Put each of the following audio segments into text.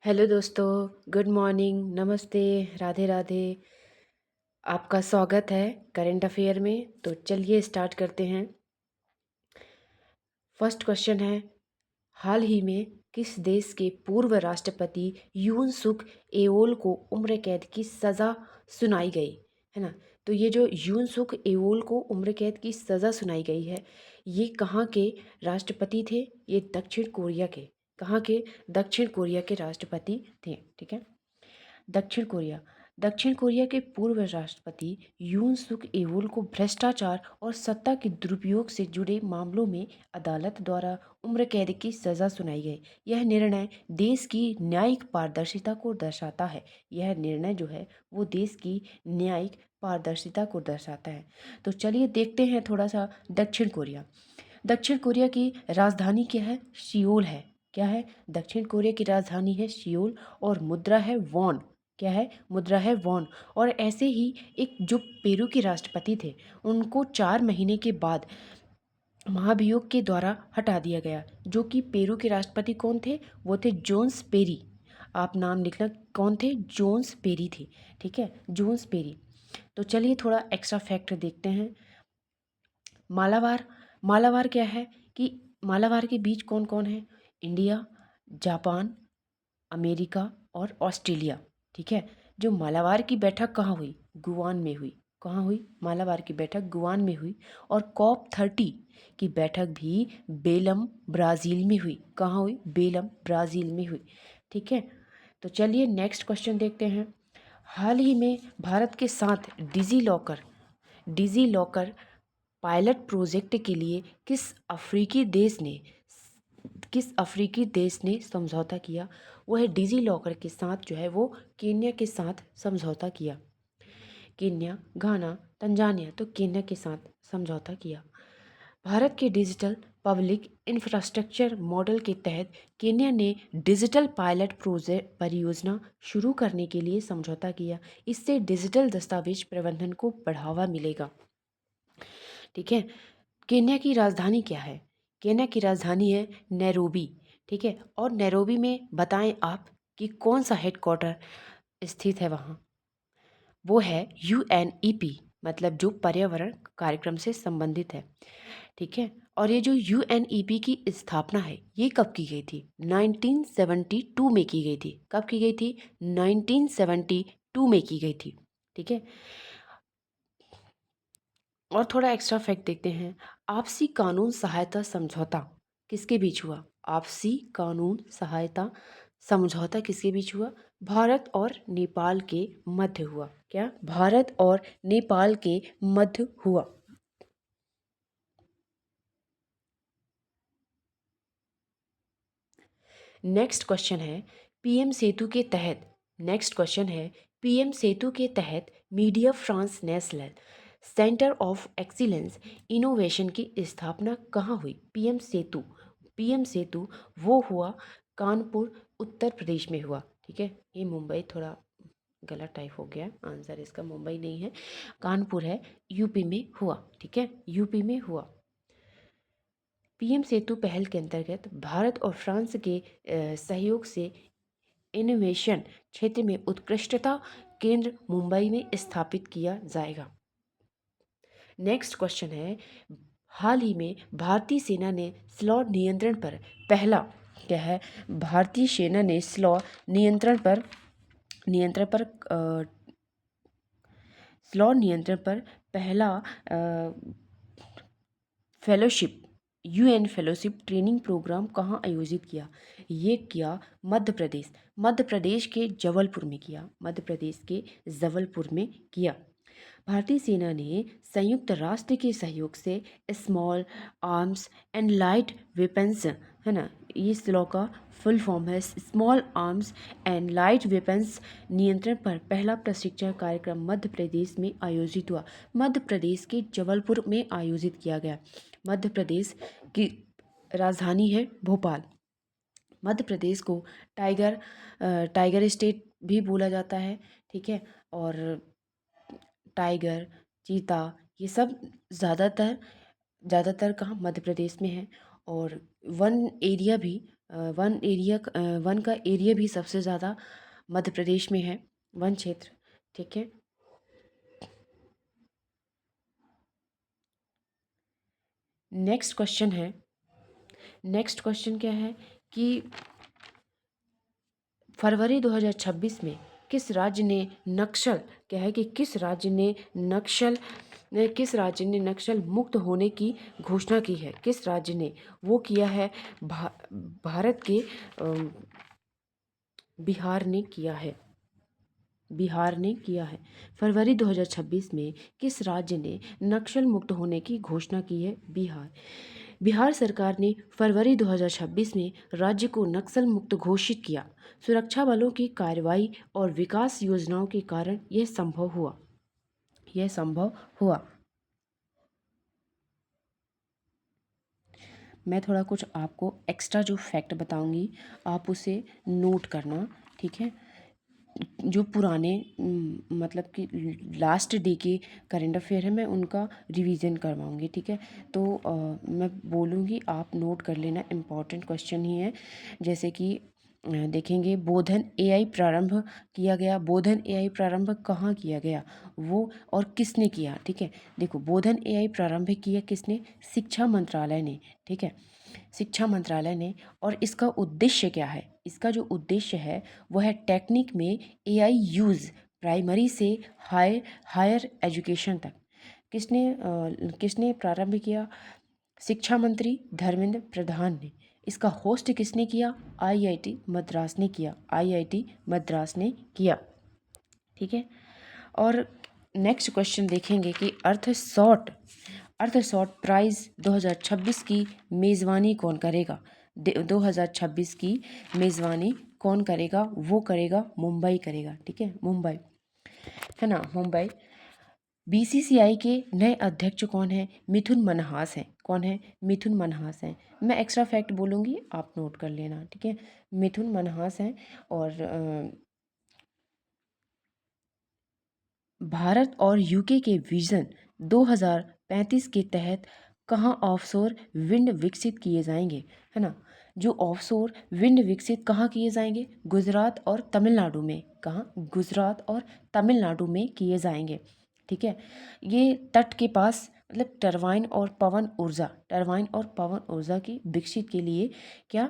Hello दोस्तों। Good morning, नमस्ते, राधे राधे। आपका स्वागत है करंट अफेयर में। तो चलिए स्टार्ट करते हैं। फर्स्ट क्वेश्चन है, हाल ही में किस देश के पूर्व राष्ट्रपति यून सुक एओल को उम्र कैद की सज़ा सुनाई गई है ना। तो ये जो यून सुक एओल को उम्र कैद की सज़ा सुनाई गई है, ये कहाँ के राष्ट्रपति थे? ये दक्षिण कोरिया के। कहाँ के? दक्षिण कोरिया के राष्ट्रपति थे। ठीक है। दक्षिण कोरिया। दक्षिण कोरिया के पूर्व राष्ट्रपति यून सुक एवोल को भ्रष्टाचार और सत्ता के दुरुपयोग से जुड़े मामलों में अदालत द्वारा उम्र कैद की सज़ा सुनाई गई। यह निर्णय देश की न्यायिक पारदर्शिता को दर्शाता है। यह निर्णय जो है वो देश की न्यायिक पारदर्शिता को दर्शाता है। तो चलिए देखते हैं थोड़ा सा दक्षिण कोरिया। दक्षिण कोरिया की राजधानी क्या है? सियोल है। क्या है? दक्षिण कोरिया की राजधानी है सियोल और मुद्रा है वॉन। क्या है? मुद्रा है वॉन। और ऐसे ही एक जो पेरू के राष्ट्रपति थे, उनको 4 महीने के बाद महाभियोग के द्वारा हटा दिया गया। जो कि पेरू के राष्ट्रपति कौन थे? वो थे जोन्स पेरी। आप नाम लिखना, कौन थे? जोन्स पेरी थे। ठीक है, जोन्स पेरी। तो चलिए थोड़ा एक्स्ट्रा फैक्ट देखते हैं। मालाबार। मालाबार क्या है कि मालाबार के बीच कौन कौन है? इंडिया, जापान, अमेरिका और ऑस्ट्रेलिया। ठीक है। जो मालाबार की बैठक कहाँ हुई? गुआन में हुई। कहाँ हुई? मालाबार की बैठक गुआन में हुई। और COP30 की बैठक भी बेलम, ब्राज़ील में हुई। कहाँ हुई? बेलम, ब्राज़ील में हुई। ठीक है। तो चलिए नेक्स्ट क्वेश्चन देखते हैं। हाल ही में भारत के साथ डिजी लॉकर पायलट प्रोजेक्ट के लिए किस अफ्रीकी देश ने समझौता किया? वो है डिजी लॉकर के साथ जो है वो केन्या के साथ समझौता किया। केन्या, घाना, तंजानिया, तो केन्या के साथ समझौता किया। भारत के डिजिटल पब्लिक इंफ्रास्ट्रक्चर मॉडल के तहत केन्या ने डिजिटल पायलट प्रोजेक्ट परियोजना शुरू करने के लिए समझौता किया। इससे डिजिटल दस्तावेज प्रबंधन को बढ़ावा मिलेगा। ठीक है। केन्या की राजधानी क्या है? केन्या की राजधानी है नैरोबी। ठीक है। और नैरोबी में बताएं आप कि कौन सा हेडक्वार्टर स्थित है वहाँ? वो है UNEP, मतलब जो पर्यावरण कार्यक्रम से संबंधित है। ठीक है। और ये जो UNEP की स्थापना है, ये कब की गई थी? 1972 में की गई थी। कब की गई थी? 1972 में की गई थी। ठीक है। और थोड़ा एक्स्ट्रा फैक्ट देखते हैं। आपसी कानून सहायता समझौता किसके बीच हुआ? आपसी कानून सहायता समझौता किसके बीच हुआ? भारत और नेपाल के मध्य हुआ। क्या? भारत और नेपाल के मध्य हुआ। नेक्स्ट क्वेश्चन है, पीएम सेतु के तहत नेक्स्ट क्वेश्चन है पीएम सेतु के तहत media France national centre of excellence innovation की स्थापना कहाँ हुई? पीएम सेतु वो हुआ कानपुर, उत्तर प्रदेश में हुआ। ठीक है। ये मुंबई थोड़ा गलत टाइप हो गया, आंसर इसका मुंबई नहीं है, कानपुर है, यूपी में हुआ। ठीक है, यूपी में हुआ। पीएम सेतु पहल के अंतर्गत भारत और फ्रांस के सहयोग से इनोवेशन क्षेत्र में उत्कृष्टता केंद्र मुंबई में स्थापित किया जाएगा। नेक्स्ट क्वेश्चन है, हाल ही में भारतीय सेना ने स्लॉ नियंत्रण पर पहला क्या है? भारतीय सेना ने स्लॉ नियंत्रण पर स्लॉ नियंत्रण पर पहला fellowship UN fellowship training program कहाँ आयोजित किया? ये किया मध्य प्रदेश के जबलपुर में किया। मध्य प्रदेश के जबलपुर में किया। भारतीय सेना ने संयुक्त राष्ट्र के सहयोग से small arms and light weapons, है ना, ये स्लॉ का फुल फॉर्म है, small arms and light weapons नियंत्रण पर पहला प्रशिक्षण कार्यक्रम मध्य प्रदेश में आयोजित हुआ। मध्य प्रदेश के जबलपुर में आयोजित किया गया। मध्य प्रदेश की राजधानी है भोपाल। मध्य प्रदेश को टाइगर स्टेट भी बोला जाता है। ठीक है। और टाइगर, चीता, ये सब ज़्यादातर कहाँ? मध्य प्रदेश में है। और वन का एरिया भी सबसे ज़्यादा मध्य प्रदेश में है, वन क्षेत्र। ठीक है। नेक्स्ट क्वेश्चन क्या है कि फरवरी 2026 में किस राज्य ने नक्सल क्या है कि किस राज्य ने नक्सल मुक्त होने की घोषणा की है? किस राज्य ने वो किया है? भारत के बिहार ने किया है। फरवरी 2026 में किस राज्य ने नक्सल मुक्त होने की घोषणा की है? बिहार सरकार ने फरवरी 2026 में राज्य को नक्सल मुक्त घोषित किया। सुरक्षा बलों की कार्रवाई और विकास योजनाओं के कारण यह संभव हुआ। मैं थोड़ा कुछ आपको एक्स्ट्रा जो फैक्ट बताऊंगी, आप उसे नोट करना। ठीक है। जो पुराने मतलब कि लास्ट डे के करेंट अफेयर है, मैं उनका रिवीजन करवाऊंगी। ठीक है। तो मैं बोलूँगी, आप नोट कर लेना, इम्पॉर्टेंट क्वेश्चन ही है। जैसे कि देखेंगे, बोधन एआई प्रारंभ किया गया। बोधन एआई प्रारंभ कहाँ किया गया वो, और किसने किया? ठीक है। देखो, बोधन एआई प्रारंभ किया किसने? शिक्षा मंत्रालय ने। ठीक है, शिक्षा मंत्रालय ने। और इसका उद्देश्य क्या है? इसका जो उद्देश्य है वह है टेक्निक में एआई यूज़, प्राइमरी से हायर एजुकेशन तक। किसने प्रारंभ किया? शिक्षा मंत्री धर्मेंद्र प्रधान ने। इसका होस्ट किसने किया? आईआईटी मद्रास ने किया। आईआईटी मद्रास ने किया। ठीक है। और नेक्स्ट क्वेश्चन देखेंगे कि अर्थशॉट प्राइज़ 2026 की मेज़बानी कौन करेगा? 2026 की मेज़बानी कौन करेगा? वो करेगा मुंबई करेगा। ठीक है, मुंबई, है ना, मुंबई। बीसीसीआई के नए अध्यक्ष कौन है? मिथुन मनहास हैं। कौन है? मिथुन मनहास हैं। मैं एक्स्ट्रा फैक्ट बोलूँगी, आप नोट कर लेना। ठीक है, मिथुन मनहास हैं। और भारत और यूके के विजन 2035 के तहत कहाँ ऑफशोर विंड विकसित किए जाएंगे? है ना, जो ऑफशोर विंड विकसित कहाँ किए जाएंगे? गुजरात और तमिलनाडु में। कहाँ? गुजरात और तमिलनाडु में किए जाएंगे। ठीक है। ये तट के पास, मतलब टरबाइन और पवन ऊर्जा की विकसित के लिए क्या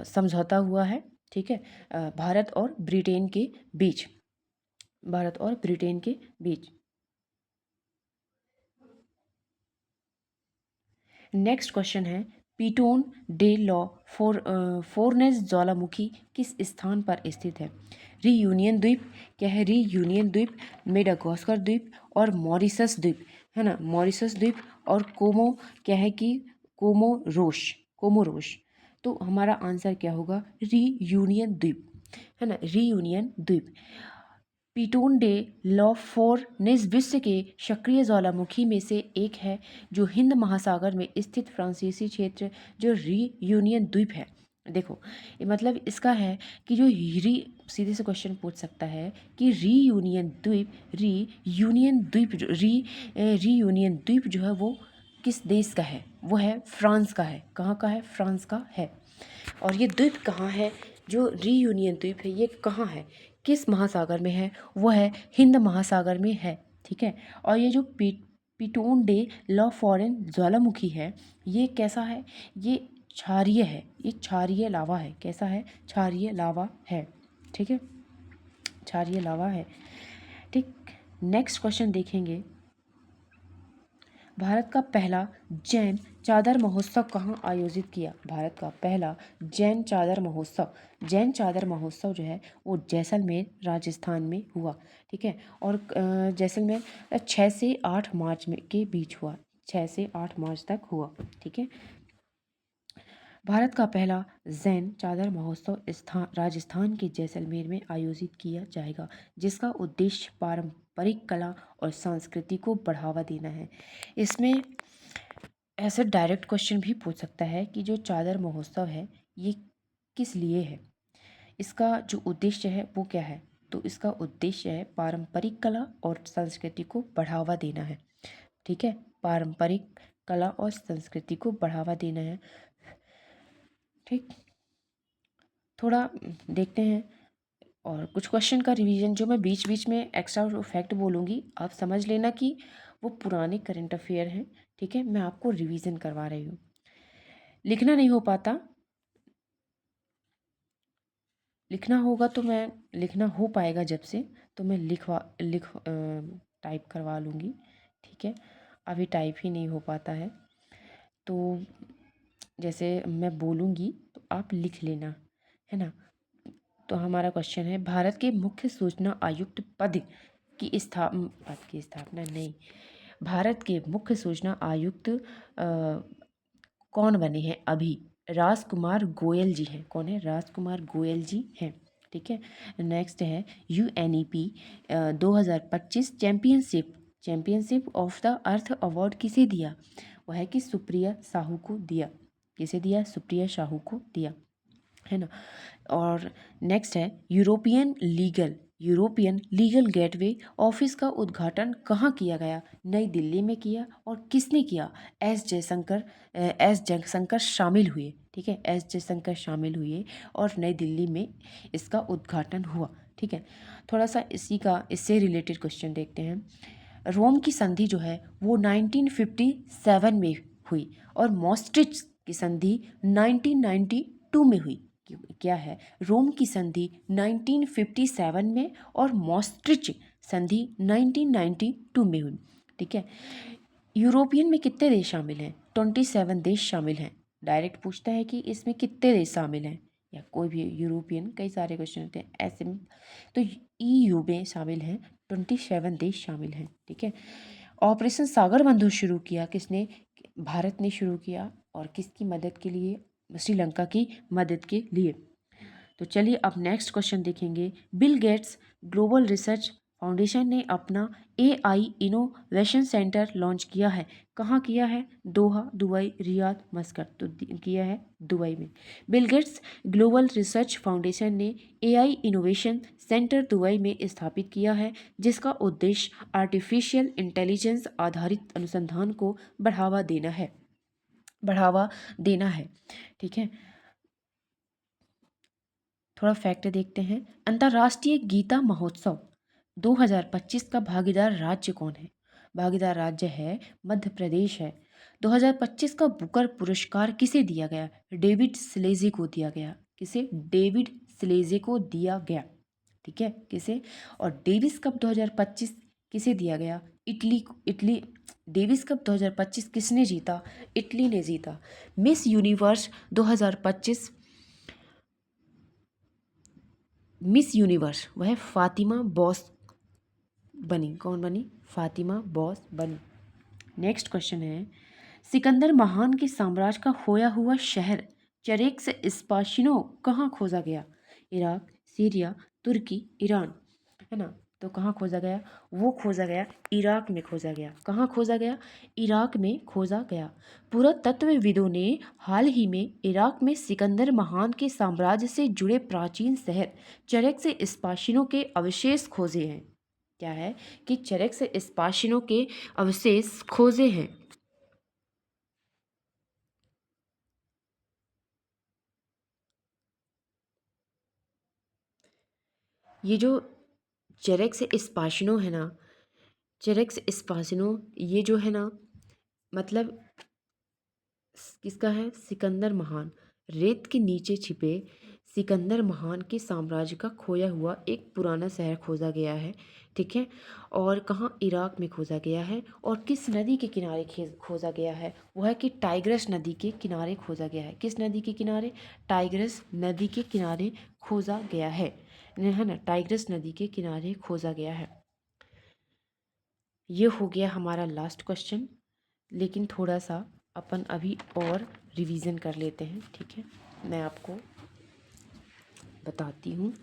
समझौता हुआ है? ठीक है, भारत और ब्रिटेन के बीच। नेक्स्ट क्वेश्चन है, पीटोन डे लॉ फोरनेस ज्वालामुखी किस स्थान पर स्थित है? रीयूनियन द्वीप क्या है? रीयूनियन द्वीप, मेडागास्कर द्वीप और मॉरिशस द्वीप, है ना, मॉरिशस द्वीप। और क्या है कि कोमोरोस। तो हमारा आंसर क्या होगा? रीयूनियन द्वीप, है ना, रीयूनियन द्वीप। पीटोन डे लॉ फोरनेस विश्व के सक्रिय ज्वालामुखी में से एक है, जो हिंद महासागर में स्थित फ्रांसीसी क्षेत्र जो रीयूनियन द्वीप है। देखो, ये मतलब इसका है कि जो सीधे से क्वेश्चन पूछ सकता है कि रीयूनियन द्वीप जो है वो किस देश का है? वो है फ्रांस का है। कहाँ का है? फ्रांस का है। और ये द्वीप कहाँ है? जो रीयूनियन द्वीप है ये कहाँ है, किस महासागर में है? वो है हिंद महासागर में है। ठीक है। और ये जो पीटोन डे लॉ फॉरेन ज्वालामुखी है, ये कैसा है? ये क्षारीय है। ये क्षारीय लावा है। कैसा है? क्षारीय लावा है। ठीक है, क्षारीय लावा है। ठीक। नेक्स्ट क्वेश्चन देखेंगे, भारत का पहला जैन चादर महोत्सव कहाँ आयोजित किया? भारत का पहला जैन चादर महोत्सव जो है वो जैसलमेर राजस्थान में हुआ। ठीक है। और जैसलमेर 6 से 8 मार्च के बीच हुआ। 6 से 8 मार्च तक हुआ। ठीक है। भारत का पहला जैन चादर महोत्सव राजस्थान के जैसलमेर में आयोजित किया जाएगा, जिसका उद्देश्य पारंपरिक कला और संस्कृति को बढ़ावा देना है। इसमें ऐसा डायरेक्ट क्वेश्चन भी पूछ सकता है कि जो चादर महोत्सव है ये किस लिए है, इसका जो उद्देश्य है वो क्या है? तो इसका उद्देश्य है पारंपरिक कला और संस्कृति को बढ़ावा देना है। ठीक है, पारंपरिक कला और संस्कृति को बढ़ावा देना है। ठीक, थोड़ा देखते हैं। और कुछ क्वेश्चन का रिवीजन जो मैं बीच बीच में एक्स्ट्रा फैक्ट बोलूँगी, आप समझ लेना कि वो पुराने करंट अफेयर हैं। ठीक है, मैं आपको रिवीजन करवा रही हूँ। लिखना नहीं हो पाता, लिखना होगा तो मैं, लिखना हो पाएगा जब से तो मैं टाइप करवा लूँगी। ठीक है, अभी टाइप ही नहीं हो पाता है, तो जैसे मैं बोलूँगी तो आप लिख लेना, है ना। तो हमारा क्वेश्चन है, भारत के मुख्य सूचना आयुक्त पद की स्थापना नहीं, भारत के मुख्य सूचना आयुक्त कौन बने हैं अभी? राजकुमार गोयल जी हैं। कौन है? राजकुमार गोयल जी हैं। ठीक है, नेक्स्ट है UNEP 2025 championship of the earth award किसे दिया? वह है कि सुप्रिया साहू को दिया। किसे दिया? सुप्रिया साहू को दिया, है ना। और नेक्स्ट है, यूरोपियन लीगल गेटवे ऑफिस का उद्घाटन कहाँ किया गया? नई दिल्ली में किया। और किसने किया? एस जयशंकर शामिल हुए। ठीक है, एस जयशंकर शामिल हुए और नई दिल्ली में इसका उद्घाटन हुआ। ठीक है, थोड़ा सा इससे रिलेटेड क्वेश्चन देखते हैं। रोम की संधि जो है वो 1957 में हुई और मॉस्ट्रिच की संधि 1992 में हुई। क्या है? रोम की संधि 1957 में और मॉस्ट्रिच संधि 1992 में हुई। ठीक है, यूरोपियन में कितने देश शामिल हैं? 27 देश शामिल हैं। डायरेक्ट पूछता है कि इसमें कितने देश शामिल हैं, या कोई भी यूरोपियन, कई सारे क्वेश्चन होते हैं ऐसे में। तो EU में शामिल हैं 27 देश शामिल हैं। ठीक है, ऑपरेशन सागर बंधु शुरू किया किसने? भारत ने शुरू किया। और किसकी मदद के लिए? श्रीलंका की मदद के लिए। तो चलिए अब नेक्स्ट क्वेश्चन देखेंगे। Bill Gates global research foundation ने अपना AI इनोवेशन सेंटर लॉन्च किया है। कहाँ किया है? दोहा, दुबई, रियाद, मस्कट। तो किया है दुबई में। Bill Gates global research foundation ने AI इनोवेशन सेंटर दुबई में स्थापित किया है, जिसका उद्देश्य आर्टिफिशियल इंटेलिजेंस आधारित अनुसंधान को बढ़ावा देना है। ठीक है, थोड़ा फैक्ट देखते हैं। अंतर्राष्ट्रीय गीता महोत्सव 2025 का भागीदार राज्य कौन है? भागीदार राज्य है मध्य प्रदेश है। 2025 का बुकर पुरस्कार किसे दिया गया? डेविड स्लेजी को दिया गया। किसे? डेविड स्लेजी को दिया गया। ठीक है, किसे? और डेविस कप 2025 किसे दिया गया? इटली। डेविस कप 2025 किसने जीता? इटली ने जीता। मिस यूनिवर्स 2025, मिस यूनिवर्स वह फातिमा बॉस बनी। कौन बनी? फातिमा बॉस बनी। नेक्स्ट क्वेश्चन है, सिकंदर महान के साम्राज्य का खोया हुआ शहर चरेक्स स्पाशिनो कहाँ खोजा गया? इराक, सीरिया, तुर्की, ईरान, है ना। तो कहाँ खोजा गया? वो खोजा गया इराक में खोजा गया। कहाँ खोजा गया? इराक में खोजा गया। पुरातत्वविदों ने हाल ही में इराक में सिकंदर महान के साम्राज्य से जुड़े प्राचीन शहर चरेक्स स्पाशिनो के अवशेष खोजे हैं। क्या है? कि चरेक्स स्पाशिनो के अवशेष खोजे हैं। ये जो चेरेक्स स्पाशिनो है ना, चेरेक्स स्पाशिनो ये जो है ना, मतलब किसका है? सिकंदर महान। रेत के नीचे छिपे सिकंदर महान के साम्राज्य का खोया हुआ एक पुराना शहर खोजा गया है। ठीक है, और कहाँ? इराक में खोजा गया है। और किस नदी के किनारे खोजा गया है? वो है कि टाइग्रस नदी के किनारे खोजा गया है। किस नदी के किनारे? टाइग्रस नदी के किनारे खोजा गया है ना। टाइग्रस नदी के किनारे खोजा गया है। ये हो गया हमारा लास्ट क्वेश्चन, लेकिन थोड़ा सा अपन अभी और रिवीजन कर लेते हैं। ठीक है, मैं आपको बताती हूँ।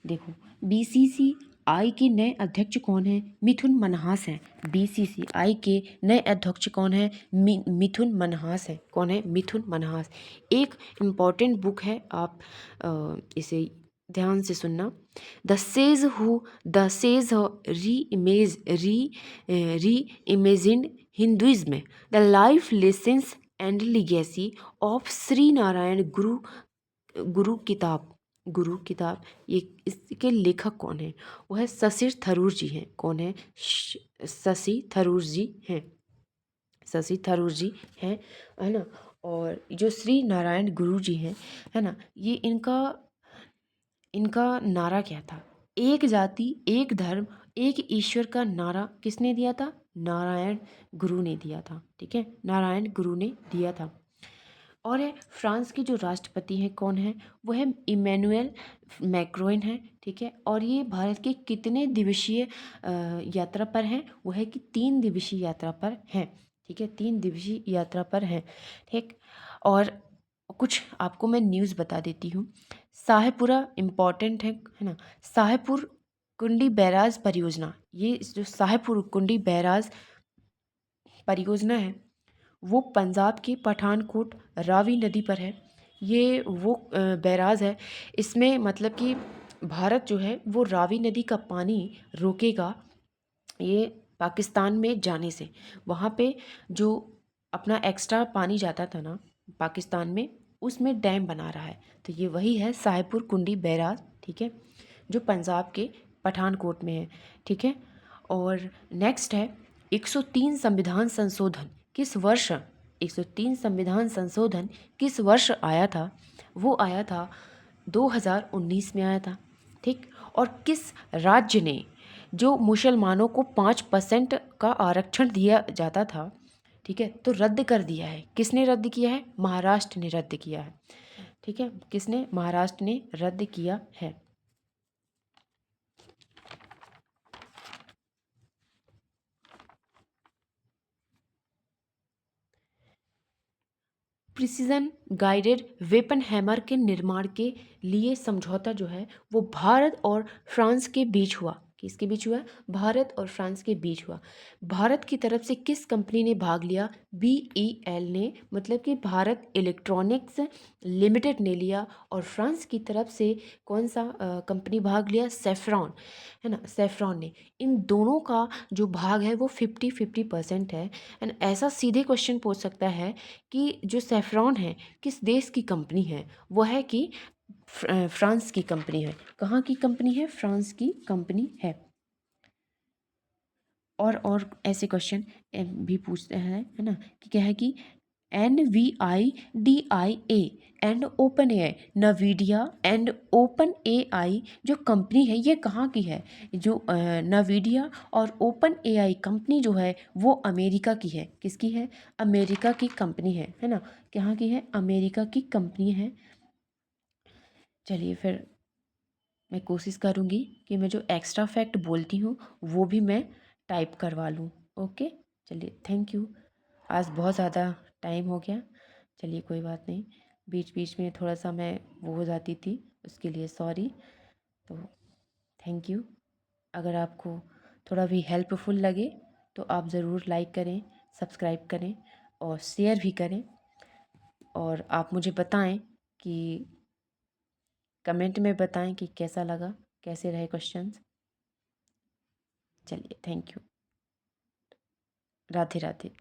देखो, BCCI के नए अध्यक्ष कौन हैं? मिथुन मनहास हैं। BCCI के नए अध्यक्ष कौन है? मिथुन मनहास है। कौन है? मिथुन मनहास। एक इम्पॉर्टेंट बुक है, आप इसे ध्यान से सुनना। द सेज री imagine Hinduism, the life lessons and legacy of Shri Narayan गुरु किताब ये इसके लेखक कौन है? वो है शशि थरूर जी हैं। कौन है? शशि थरूर जी हैं। शशि थरूर जी हैं, है ना। और जो श्री नारायण गुरु जी हैं, है ना, ये इनका इनका नारा क्या था? एक जाति एक धर्म एक ईश्वर का नारा किसने दिया था? नारायण गुरु ने दिया था। ठीक है, नारायण गुरु ने दिया था। और है फ्रांस के जो राष्ट्रपति हैं कौन है? वो है इमैनुअल मैक्रोन है। ठीक है, और ये भारत के कितने दिवसीय यात्रा पर हैं? वो है कि 3 दिवसीय यात्रा पर हैं। ठीक है, 3 दिवसीय यात्रा पर हैं। ठीक, और कुछ आपको मैं न्यूज़ बता देती हूँ। शाहपुरा इम्पॉर्टेंट है ना। शाहपुर कुंडी बैराज परियोजना, ये जो शाहपुर कुंडी बैराज परियोजना है वो पंजाब के पठानकोट रावी नदी पर है। ये वो बैराज है। इसमें मतलब कि भारत जो है वो रावी नदी का पानी रोकेगा ये पाकिस्तान में जाने से। वहाँ पे जो अपना एक्स्ट्रा पानी जाता था ना पाकिस्तान में, उसमें डैम बना रहा है। तो ये वही है साहिबपुर कुंडी बैराज। ठीक है, जो पंजाब के पठानकोट में है। ठीक है, और नेक्स्ट है 103 संविधान संशोधन किस वर्ष 103 संविधान संशोधन किस वर्ष आया था? वो आया था 2019 में आया था। ठीक, और किस राज्य ने जो मुसलमानों को 5% का आरक्षण दिया जाता था, ठीक है, तो रद्द कर दिया है? किसने रद्द किया है? महाराष्ट्र ने रद्द किया है। ठीक है, किसने? महाराष्ट्र ने रद्द किया है। प्रिसीजन गाइडेड वेपन हैमर के निर्माण के लिए समझौता जो है वो भारत और फ्रांस के बीच हुआ। किसके बीच हुआ? भारत और फ्रांस के बीच हुआ। भारत की तरफ से किस कंपनी ने भाग लिया? BEL ने, मतलब कि भारत इलेक्ट्रॉनिक्स लिमिटेड ने लिया। और फ्रांस की तरफ से कौन सा कंपनी भाग लिया? सेफ्रॉन, है ना, सेफ्रॉन ने। इन दोनों का जो भाग है वो 50-50% है। एंड ऐसा सीधे क्वेश्चन पूछ सकता है कि जो सेफ्रॉन है किस देश की कंपनी है? वो है कि फ्रांस की कंपनी है। कहाँ की कंपनी है? फ्रांस की कंपनी है। और ऐसे क्वेश्चन भी पूछते हैं, है ना, कि क्या है कि NVIDIA and open AI, नवीडिया and open AI जो कंपनी है ये कहाँ की है? जो नवीडिया और ओपन AI कंपनी जो है वो अमेरिका की है। किसकी है? अमेरिका की कंपनी है ना। कहाँ की है? अमेरिका की कंपनी है। चलिए फिर मैं कोशिश करूँगी कि मैं जो एक्स्ट्रा फैक्ट बोलती हूँ वो भी मैं टाइप करवा लूँ। ओके, चलिए, थैंक यू। आज बहुत ज़्यादा टाइम हो गया। चलिए कोई बात नहीं, बीच बीच में थोड़ा सा मैं वो हो जाती थी, उसके लिए सॉरी। तो थैंक यू। अगर आपको थोड़ा भी हेल्पफुल लगे तो आप ज़रूर लाइक करें, सब्सक्राइब करें और शेयर भी करें। और आप मुझे बताएं कि कमेंट में बताएं कि कैसा लगा, कैसे रहे क्वेश्चंस। चलिए, थैंक यू। राधे राधे।